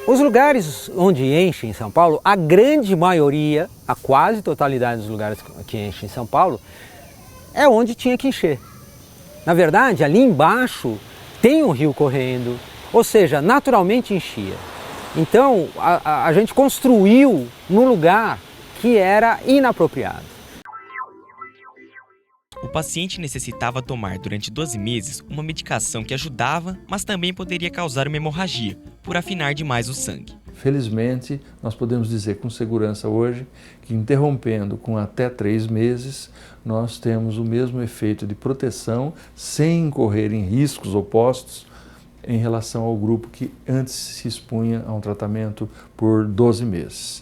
Os lugares onde enchem em São Paulo, a grande maioria, a quase totalidade dos lugares que enchem em São Paulo, é onde tinha que encher. Na verdade, ali embaixo tem um rio correndo, ou seja, naturalmente enchia. Então, a gente construiu num lugar que era inapropriado. O paciente necessitava tomar durante 12 meses uma medicação que ajudava, mas também poderia causar uma hemorragia, por afinar demais o sangue. Felizmente, nós podemos dizer com segurança hoje que, interrompendo com até 3 meses, nós temos o mesmo efeito de proteção, sem incorrer em riscos opostos em relação ao grupo que antes se expunha a um tratamento por 12 meses.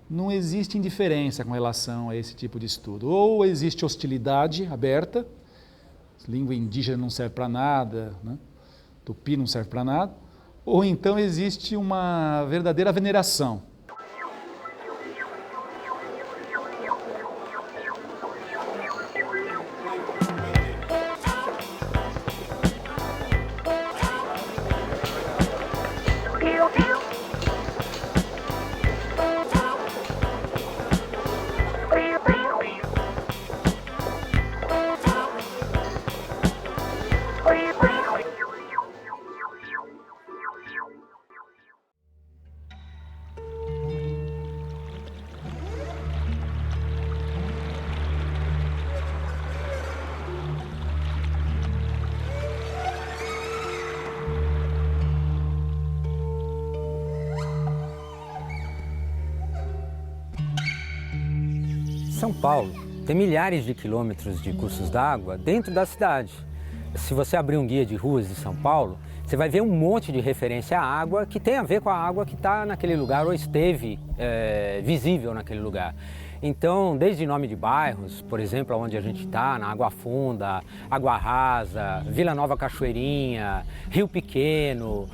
Não existe indiferença com relação a esse tipo de estudo. Ou existe hostilidade aberta, língua indígena não serve para nada, né? Tupi não serve para nada, ou então existe uma verdadeira veneração. São Paulo tem milhares de quilômetros de cursos d'água dentro da cidade. Se você abrir um guia de ruas de São Paulo, você vai ver um monte de referência à água que tem a ver com a água que está naquele lugar ou esteve visível naquele lugar. Então, desde nome de bairros, por exemplo, onde a gente está, na Água Funda, Água Rasa, Vila Nova Cachoeirinha, Rio Pequeno,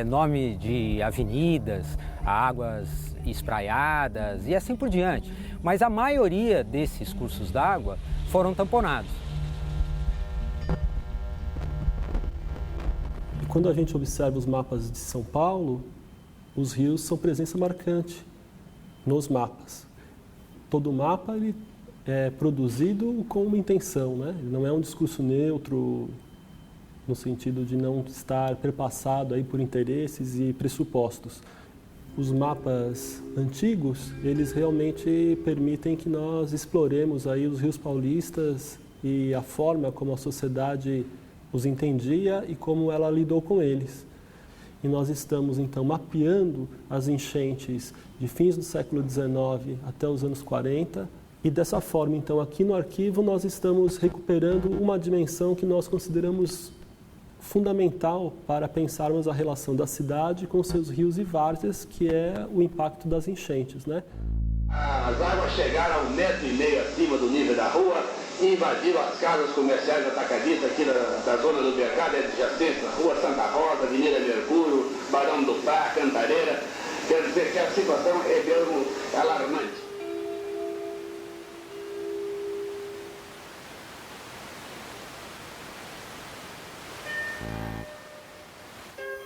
nome de avenidas, águas espraiadas e assim por diante. Mas a maioria desses cursos d'água foram tamponados. E quando a gente observa os mapas de São Paulo, os rios são presença marcante nos mapas. Todo mapa ele é produzido com uma intenção, né? Ele não é um discurso neutro no sentido de não estar perpassado aí por interesses e pressupostos. Os mapas antigos, eles realmente permitem que nós exploremos aí os rios paulistas e a forma como a sociedade os entendia e como ela lidou com eles. E nós estamos, então, mapeando as enchentes de fins do século XIX até os anos 40 e, dessa forma, então, aqui no arquivo, nós estamos recuperando uma dimensão que nós consideramos fundamental para pensarmos a relação da cidade com seus rios e várzeas, que é o impacto das enchentes, né? As águas chegaram a 1,5 metro acima do nível da rua e invadiram as casas comerciais atacadistas aqui da zona do mercado, adjacente na rua Santa Rosa, Avenida Mercúrio, Barão do Par, Cantareira. Quer dizer que a situação é mesmo alarmante.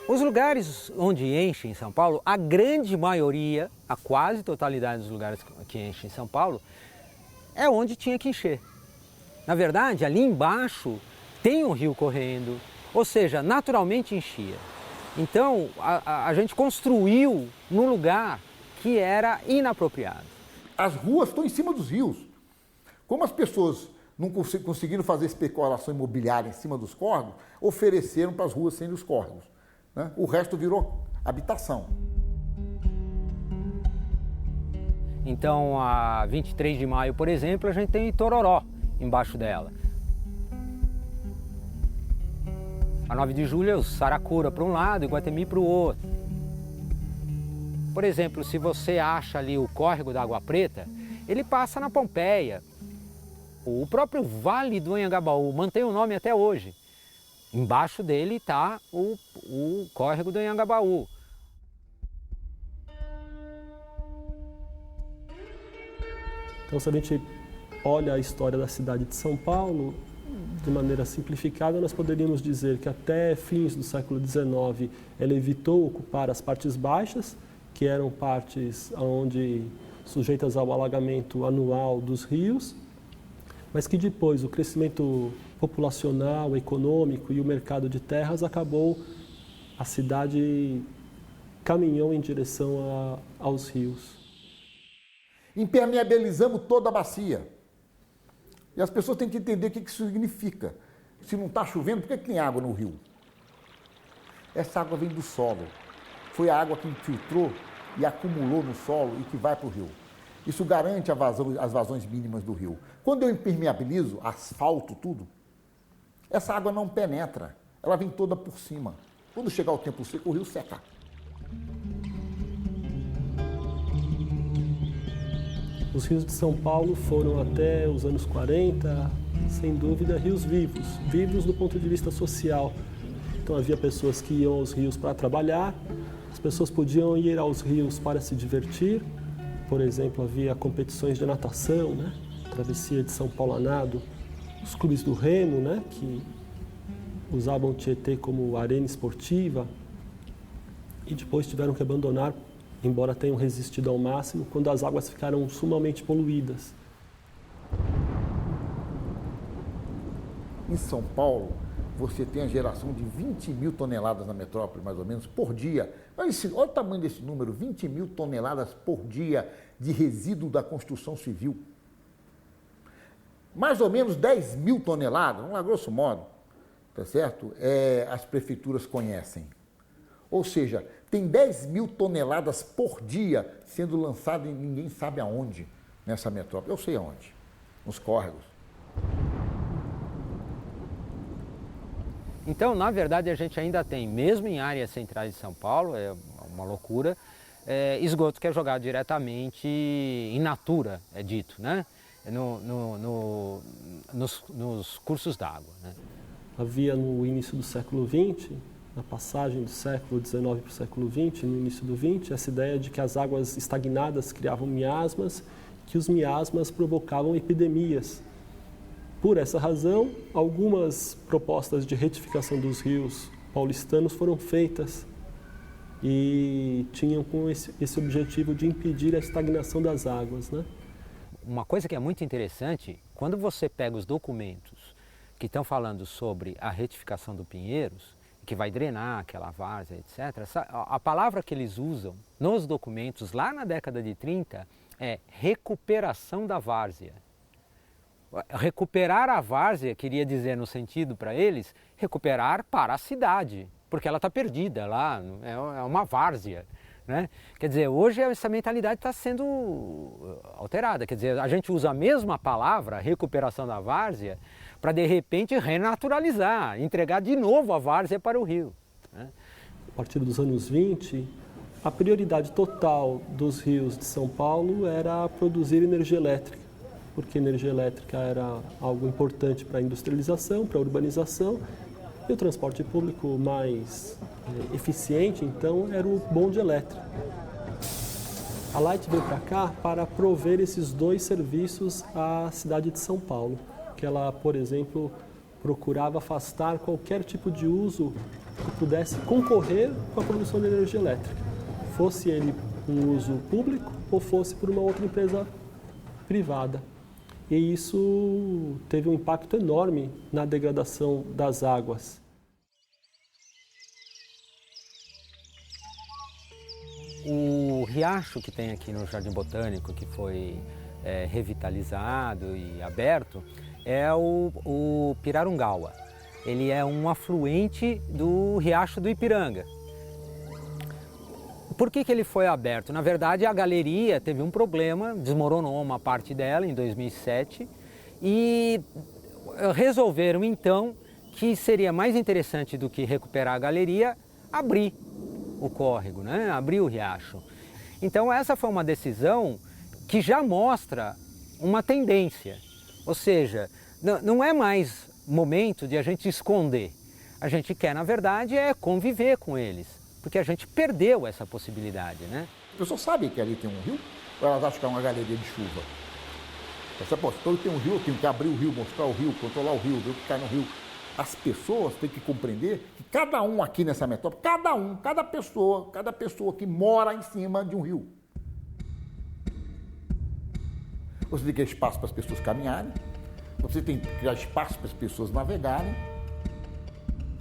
Os lugares onde enchem em São Paulo, a grande maioria, a quase totalidade dos lugares que enchem em São Paulo, é onde tinha que encher. Na verdade, ali embaixo tem um rio correndo, ou seja, naturalmente enchia. Então, a gente construiu num lugar que era inapropriado. As ruas estão em cima dos rios. Como as pessoas não conseguiram fazer especulação imobiliária em cima dos córregos, ofereceram para as ruas serem os córregos. Né? O resto virou habitação. Então, a 23 de maio, por exemplo, a gente tem Itororó embaixo dela. A 9 de julho é o Saracura para um lado e Iguatemi para o outro. Por exemplo, se você acha ali o córrego da Água Preta, ele passa na Pompeia. O próprio Vale do Anhangabaú mantém o nome até hoje. Embaixo dele está o córrego do Anhangabaú. Então, se a gente olha a história da cidade de São Paulo, De maneira simplificada, nós poderíamos dizer que até fins do século XIX ela evitou ocupar as partes baixas, que eram partes onde sujeitas ao alagamento anual dos rios, mas que depois o crescimento populacional, econômico e o mercado de terras acabou, a cidade caminhou em direção aos rios. Impermeabilizamos toda a bacia. E as pessoas têm que entender o que isso significa. Se não está chovendo, por que tem água no rio? Essa água vem do solo. Foi a água que infiltrou e acumulou no solo e que vai para o rio. Isso garante as vazões mínimas do rio. Quando eu impermeabilizo, asfalto tudo, essa água não penetra, ela vem toda por cima. Quando chegar o tempo seco, o rio seca. Os rios de São Paulo foram até os anos 40, sem dúvida, rios vivos. Vivos do ponto de vista social. Então havia pessoas que iam aos rios para trabalhar, as pessoas podiam ir aos rios para se divertir. Por exemplo, havia competições de natação, né? Travessia de São Paulo a nado, os clubes do Remo, né? Que usavam o Tietê como arena esportiva e depois tiveram que abandonar, embora tenham resistido ao máximo, quando as águas ficaram sumamente poluídas. Em São Paulo, você tem a geração de 20 mil toneladas na metrópole, mais ou menos, por dia. Olha o tamanho desse número, 20 mil toneladas por dia de resíduo da construção civil. Mais ou menos 10 mil toneladas, vamos lá, grosso modo, tá certo? As prefeituras conhecem. Ou seja, tem 10 mil toneladas por dia sendo lançado em ninguém sabe aonde nessa metrópole. Eu sei aonde, nos córregos. Então, na verdade, a gente ainda tem, mesmo em áreas centrais de São Paulo, é uma loucura, esgoto que é jogado diretamente in natura, é dito, né? Nos cursos d'água, né? Havia no início do século XX, na passagem do século XIX para o século XX, no início do XX, essa ideia de que as águas estagnadas criavam miasmas, que os miasmas provocavam epidemias. Por essa razão, algumas propostas de retificação dos rios paulistanos foram feitas e tinham com esse objetivo de impedir a estagnação das águas, né? Uma coisa que é muito interessante, quando você pega os documentos que estão falando sobre a retificação do Pinheiros, que vai drenar aquela várzea, etc., a palavra que eles usam nos documentos lá na década de 30 é recuperação da várzea. Recuperar a várzea queria dizer, no sentido para eles, recuperar para a cidade, porque ela está perdida lá, é uma várzea, né? Quer dizer, hoje essa mentalidade está sendo alterada, quer dizer, a gente usa a mesma palavra, recuperação da várzea, para de repente renaturalizar, entregar de novo a várzea para o rio, né? A partir dos anos 20, a prioridade total dos rios de São Paulo era produzir energia elétrica, porque energia elétrica era algo importante para a industrialização, para a urbanização, e o transporte público mais eficiente, então, era o bonde elétrico. A Light veio para cá para prover esses dois serviços à cidade de São Paulo, que ela, por exemplo, procurava afastar qualquer tipo de uso que pudesse concorrer com a produção de energia elétrica, fosse ele um uso público ou fosse por uma outra empresa privada. E isso teve um impacto enorme na degradação das águas. O riacho que tem aqui no Jardim Botânico, que foi revitalizado e aberto, é o Pirarugawa. Ele é um afluente do Riacho do Ipiranga. Por que ele foi aberto? Na verdade, a galeria teve um problema, desmoronou uma parte dela em 2007 e resolveram então que seria mais interessante do que recuperar a galeria, abrir o córrego, né? Abrir o riacho. Então essa foi uma decisão que já mostra uma tendência, ou seja, não é mais momento de a gente esconder, a gente quer na verdade conviver com eles. Porque a gente perdeu essa possibilidade, né? As pessoas sabem que ali tem um rio ou elas acham que é uma galeria de chuva? Essa postura tem um rio, eu tenho que abrir o rio, mostrar o rio, controlar o rio, ver o que cai no rio. As pessoas têm que compreender que cada um aqui nessa metrópole, cada pessoa que mora em cima de um rio. Você tem que criar espaço para as pessoas caminharem, você tem que criar espaço para as pessoas navegarem.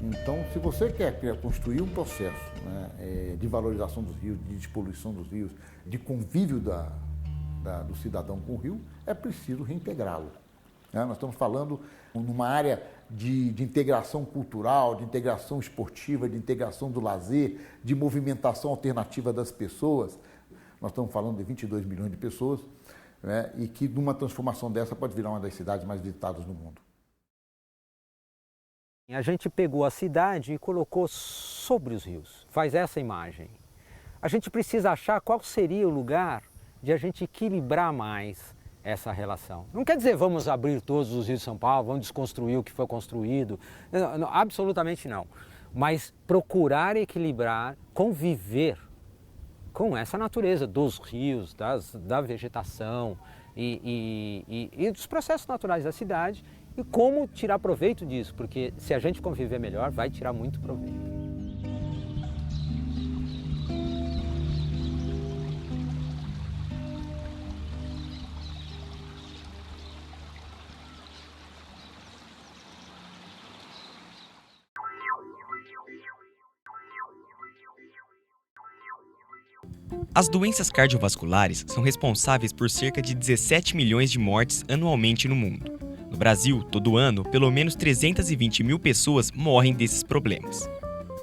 Então, se você quer construir um processo, né, de valorização dos rios, de despoluição dos rios, de convívio do cidadão com o rio, é preciso reintegrá-lo. Né? Nós estamos falando numa área de integração cultural, de integração esportiva, de integração do lazer, de movimentação alternativa das pessoas. Nós estamos falando de 22 milhões de pessoas, né, e que numa transformação dessa pode virar uma das cidades mais visitadas do mundo. A gente pegou a cidade e colocou sobre os rios. Faz essa imagem. A gente precisa achar qual seria o lugar de a gente equilibrar mais essa relação. Não quer dizer vamos abrir todos os rios de São Paulo, vamos desconstruir o que foi construído. Não, absolutamente não. Mas procurar equilibrar, conviver com essa natureza dos rios, da vegetação e dos processos naturais da cidade e como tirar proveito disso, porque se a gente conviver melhor, vai tirar muito proveito. As doenças cardiovasculares são responsáveis por cerca de 17 milhões de mortes anualmente no mundo. No Brasil, todo ano, pelo menos 320 mil pessoas morrem desses problemas.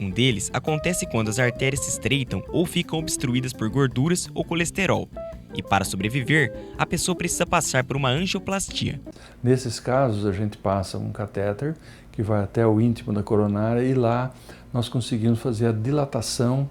Um deles acontece quando as artérias se estreitam ou ficam obstruídas por gorduras ou colesterol. E para sobreviver, a pessoa precisa passar por uma angioplastia. Nesses casos, a gente passa um catéter que vai até o íntimo da coronária e lá nós conseguimos fazer a dilatação,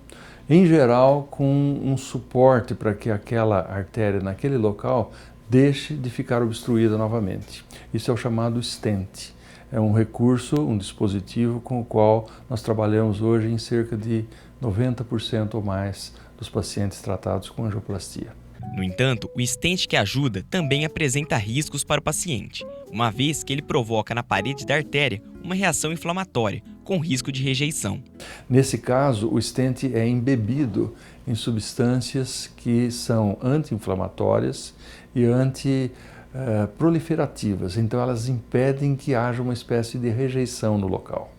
em geral, com um suporte para que aquela artéria naquele local deixe de ficar obstruída novamente. Isso é o chamado stent. É um recurso, um dispositivo com o qual nós trabalhamos hoje em cerca de 90% ou mais dos pacientes tratados com angioplastia. No entanto, o stent que ajuda também apresenta riscos para o paciente, uma vez que ele provoca na parede da artéria uma reação inflamatória, com risco de rejeição. Nesse caso, o stent é embebido em substâncias que são anti-inflamatórias e anti-proliferativas, então elas impedem que haja uma espécie de rejeição no local.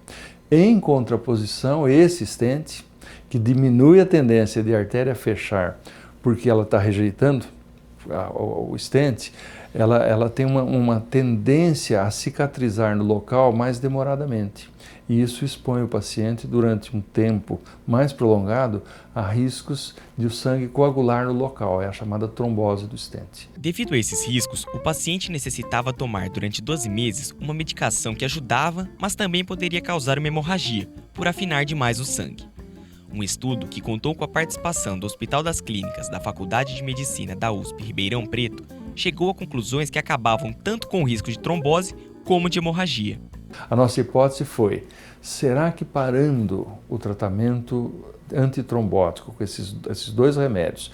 Em contraposição, esse stent, que diminui a tendência de artéria fechar porque ela está rejeitando o stent, ela tem uma tendência a cicatrizar no local mais demoradamente. E isso expõe o paciente durante um tempo mais prolongado a riscos de o sangue coagular no local, é a chamada trombose do stent. Devido a esses riscos, o paciente necessitava tomar durante 12 meses uma medicação que ajudava, mas também poderia causar uma hemorragia, por afinar demais o sangue. Um estudo que contou com a participação do Hospital das Clínicas da Faculdade de Medicina da USP Ribeirão Preto chegou a conclusões que acabavam tanto com o risco de trombose como de hemorragia. A nossa hipótese foi, será que parando o tratamento antitrombótico com esses dois remédios,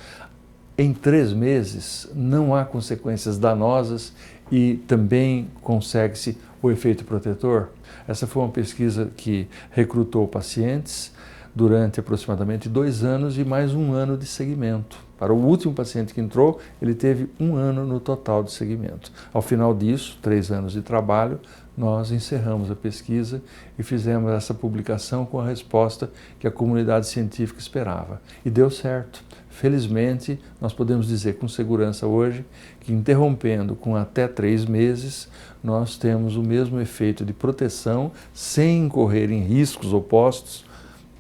em 3 meses não há consequências danosas e também consegue-se o efeito protetor? Essa foi uma pesquisa que recrutou pacientes durante aproximadamente 2 anos e mais 1 ano de seguimento. Para o último paciente que entrou, ele teve 1 ano no total de seguimento. Ao final disso, 3 anos de trabalho, nós encerramos a pesquisa e fizemos essa publicação com a resposta que a comunidade científica esperava. E deu certo. Felizmente, nós podemos dizer com segurança hoje que, interrompendo com até 3 meses, nós temos o mesmo efeito de proteção sem incorrer em riscos opostos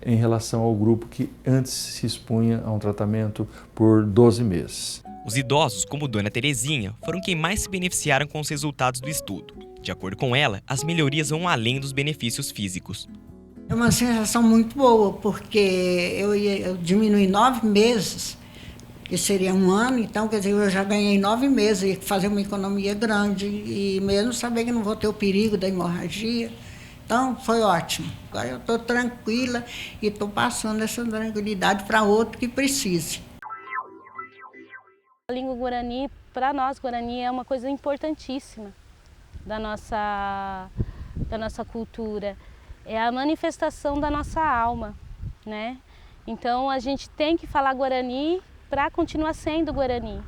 em relação ao grupo que antes se expunha a um tratamento por 12 meses. Os idosos, como Dona Terezinha, foram quem mais se beneficiaram com os resultados do estudo. De acordo com ela, as melhorias vão além dos benefícios físicos. É uma sensação muito boa, porque eu diminui 9 meses, que seria 1 ano, então quer dizer, eu já ganhei 9 meses, e fazer uma economia grande, e mesmo saber que não vou ter o perigo da hemorragia. Então, foi ótimo. Agora eu estou tranquila e estou passando essa tranquilidade para outro que precise. A língua guarani para nós, Guarani, é uma coisa importantíssima da nossa cultura. É a manifestação da nossa alma, né? Então a gente tem que falar Guarani para continuar sendo Guarani.